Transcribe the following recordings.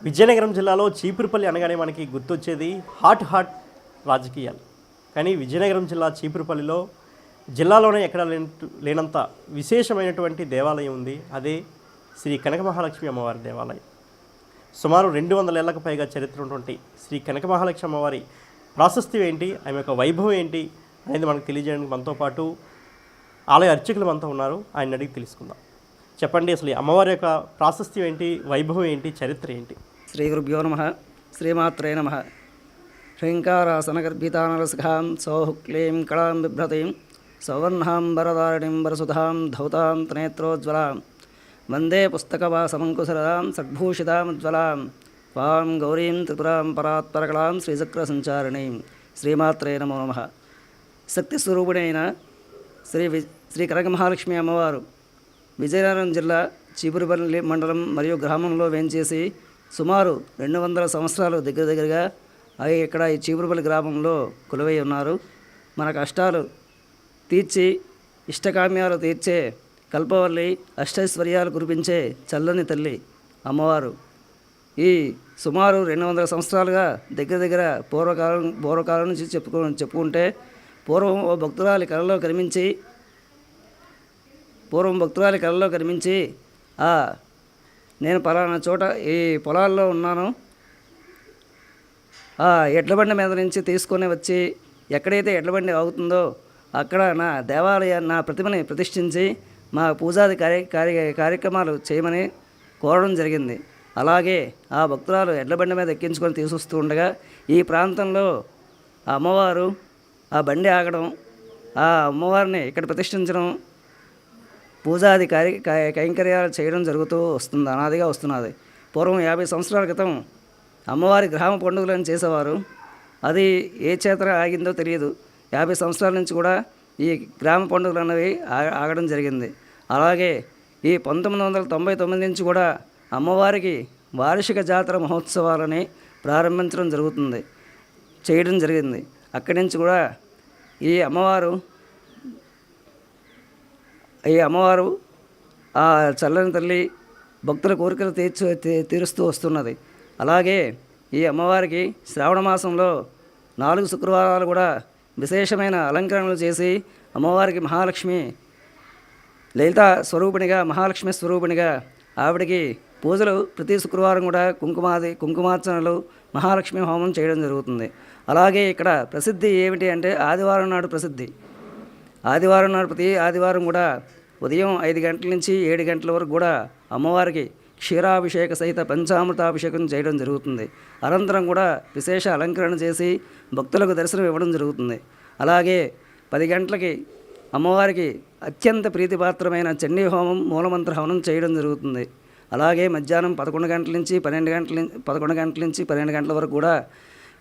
విజయనగరం జిల్లాలో చీపురుపల్లి అనగానే మనకి గుర్తొచ్చేది హాట్ రాజకీయాలు. కానీ విజయనగరం జిల్లా చీపురుపల్లిలో జిల్లాలోనే ఎక్కడ లేనంత విశేషమైనటువంటి దేవాలయం ఉంది. అదే శ్రీ కనక మహాలక్ష్మి అమ్మవారి దేవాలయం. సుమారు 200 ఏళ్లకు పైగా చరిత్ర ఉన్నటువంటి శ్రీ కనక మహాలక్ష్మి అమ్మవారి ప్రాశస్త్యం ఏంటి, ఆమె యొక్క వైభవం ఏంటి అనేది మనకు తెలియజేయడానికి మనతో పాటు ఆలయ అర్చకులు మనతో ఉన్నారు. ఆయన అడిగి తెలుసుకుందాం. చెప్పండి, అసలు అమ్మవారి యొక్క ప్రాశస్త్యం ఏంటి, వైభవం ఏంటి, చరిత్ర ఏంటి? శ్రీ గురుభ్యో నమ. శ్రీమాత్రే నమ. హ్రీంకారాసనగర్భితానరసఖాం సౌః క్లీం కళాం బిభ్రతీం సౌవర్ణాం వరదారిణీం వరసుధాం ధౌతాం త్రినేత్రోజ్వలాం వందే పుస్తకవాసమంకుశరదాం సద్భూషితాముజ్వలాం వాం గౌరీం త్రిపురాం పరాత్పరకళాం శ్రీచక్రసంచారిణీం. శ్రీమాత్రే నమో నమః. శక్తిస్వరూపుడైన శ్రీ కనక మహాలక్ష్మి అమ్మవారు విజయనగరం జిల్లా చీపురుపల్లి మండలం మరియు గ్రామంలో వేంచేసి సుమారు 200 సంవత్సరాలు దగ్గరగా ఇక్కడ ఈ చీపురుపల్లి గ్రామంలో కొలువై ఉన్నారు. మన కష్టాలు తీర్చి ఇష్టకామ్యాలు తీర్చే కల్పవల్లి, అష్టైశ్వర్యాలు కురిపించే చల్లని తల్లి అమ్మవారు. ఈ సుమారు 200 సంవత్సరాలుగా దగ్గర పూర్వకాలం నుంచి చెప్పుకుంటే పూర్వం భక్తురాలి కళలో కనిపించి నేను పలానా చోట ఈ పొలాల్లో ఉన్నాను, ఎడ్లబండి మీద నుంచి తీసుకొని వచ్చి ఎక్కడైతే ఎడ్లబండి ఆగుతుందో అక్కడ నా దేవాలయాన్ని, నా ప్రతిమని ప్రతిష్ఠించి మా పూజాది కార్యక్రమాలు చేయమని కోరడం జరిగింది. అలాగే ఆ భక్తురాలు ఎడ్లబండి మీద ఎక్కించుకొని తీసుకొస్తూ ఉండగా ఈ ప్రాంతంలో ఆ అమ్మవారు ఆ బండి ఆగడం, ఆ అమ్మవారిని ఇక్కడ ప్రతిష్ఠించడం, పూజాది కైంకర్యాలు చేయడం జరుగుతూ వస్తుంది, అనాదిగా వస్తున్నది. పూర్వం 50 సంవత్సరాల క్రితం అమ్మవారి గ్రామ పండుగలను చేసేవారు. అది ఏ చేతన ఆగిందో తెలియదు. 50 సంవత్సరాల నుంచి కూడా ఈ గ్రామ పండుగలు అన్నవి ఆగడం జరిగింది. అలాగే ఈ 1999 నుంచి కూడా అమ్మవారికి వార్షిక జాతర మహోత్సవాలని చేయడం జరిగింది. అక్కడి నుంచి కూడా ఈ అమ్మవారు ఆ చల్లని తల్లి భక్తుల కోరికలు తీరుస్తూ వస్తున్నది. అలాగే ఈ అమ్మవారికి శ్రావణ మాసంలో 4 శుక్రవారాలు కూడా విశేషమైన అలంకరణలు చేసి అమ్మవారికి మహాలక్ష్మి స్వరూపిణిగా ఆవిడికి పూజలు ప్రతి శుక్రవారం కూడా కుంకుమార్చనలు, మహాలక్ష్మి హోమం చేయడం జరుగుతుంది. అలాగే ఇక్కడ ప్రసిద్ధి ఏమిటి అంటే ఆదివారం నాడు ప్రతి ఆదివారం కూడా ఉదయం 5 గంటల నుంచి 7 గంటల వరకు కూడా అమ్మవారికి క్షీరాభిషేక సహిత పంచామృతాభిషేకం చేయడం జరుగుతుంది. అనంతరం కూడా విశేష అలంకరణ చేసి భక్తులకు దర్శనం ఇవ్వడం జరుగుతుంది. అలాగే 10 గంటలకి అమ్మవారికి అత్యంత ప్రీతిపాత్రమైన చండీ హోమం, మూలమంత్ర హవనం చేయడం జరుగుతుంది. అలాగే మధ్యాహ్నం 11 గంటల నుంచి 12 గంటల వరకు కూడా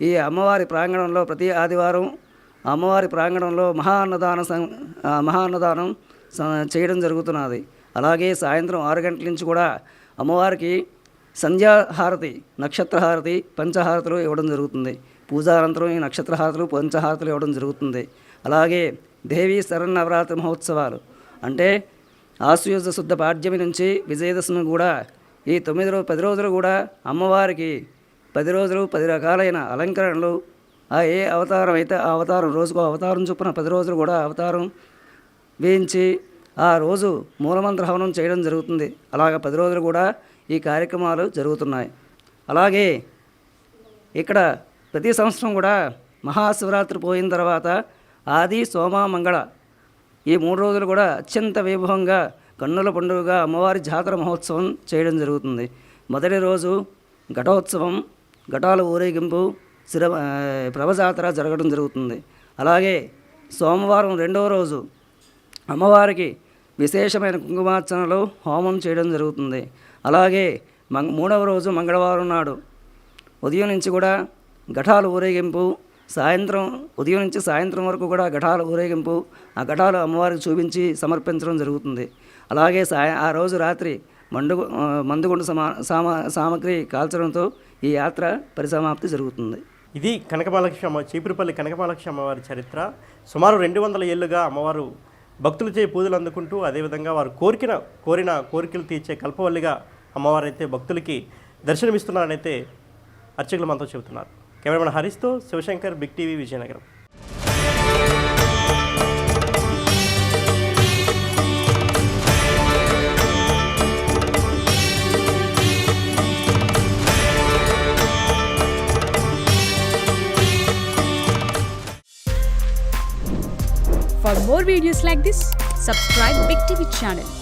ఈ అమ్మవారి ప్రాంగణంలో ప్రతి ఆదివారం అమ్మవారి ప్రాంగణంలో మహాన్నదానం చేయడం జరుగుతున్నది. అలాగే సాయంత్రం 6 గంటల నుంచి కూడా అమ్మవారికి సంధ్యాహారతి, నక్షత్రహారతి, పంచహారతులు ఇవ్వడం జరుగుతుంది. పూజానంతరం ఈ నక్షత్రహారతులు, పంచహారతులు ఇవ్వడం జరుగుతుంది. అలాగే దేవీ శరన్నవరాత్రి మహోత్సవాలు అంటే ఆశ్వయుజ శుద్ధ పాడ్యమి నుంచి విజయదశమి కూడా ఈ 10 రోజులు కూడా అమ్మవారికి 10 రోజులు 10 రకాలైన అలంకరణలు, ఏ అవతారం అయితే ఆ అవతారం రోజుకు అవతారం చొప్పున 10 రోజులు కూడా అవతారం వేయించి ఆ రోజు మూలమంత్ర హవనం చేయడం జరుగుతుంది. అలాగ 10 రోజులు కూడా ఈ కార్యక్రమాలు జరుగుతున్నాయి. అలాగే ఇక్కడ ప్రతి సంవత్సరం కూడా మహాశివరాత్రి పోయిన తర్వాత ఆది, సోమ, మంగళ ఈ 3 రోజులు కూడా అత్యంత వైభవంగా కన్నుల పండుగగా అమ్మవారి జాతర మహోత్సవం చేయడం జరుగుతుంది. మొదటి రోజు ఘటోత్సవం, ఘటాల ఊరేగింపు, ప్రభజాతర జరగడం జరుగుతుంది. అలాగే సోమవారం 2వ రోజు అమ్మవారికి విశేషమైన కుంకుమార్చనలు, హోమం చేయడం జరుగుతుంది. అలాగే 3వ రోజు మంగళవారం నాడు ఉదయం నుంచి కూడా ఘటాల ఊరేగింపు, ఉదయం నుంచి సాయంత్రం వరకు కూడా ఘటాల ఊరేగింపు, ఆ ఘటాలు అమ్మవారికి చూపించి సమర్పించడం జరుగుతుంది. అలాగే ఆ రోజు రాత్రి మందుగుండు సామగ్రి కాల్చడంతో ఈ యాత్ర పరిసమాప్తి జరుగుతుంది. ఇది చీపురుపల్లి కనకమహాలక్ష్మి అమ్మవారి చరిత్ర. సుమారు 200 ఏళ్ళుగా అమ్మవారు భక్తులచే పూజలు అందుకుంటూ, అదేవిధంగా వారు కోరిన కోరికలు తీర్చే కల్పవల్లిగా అమ్మవారైతే భక్తులకి దర్శనమిస్తున్నారని అయితే అర్చకులు మనతో చెబుతున్నారు. కెమెరామెన్ హరీష్తో Shivshankar, big TV, Vizianagaram. For more videos like this, subscribe Big TV channel.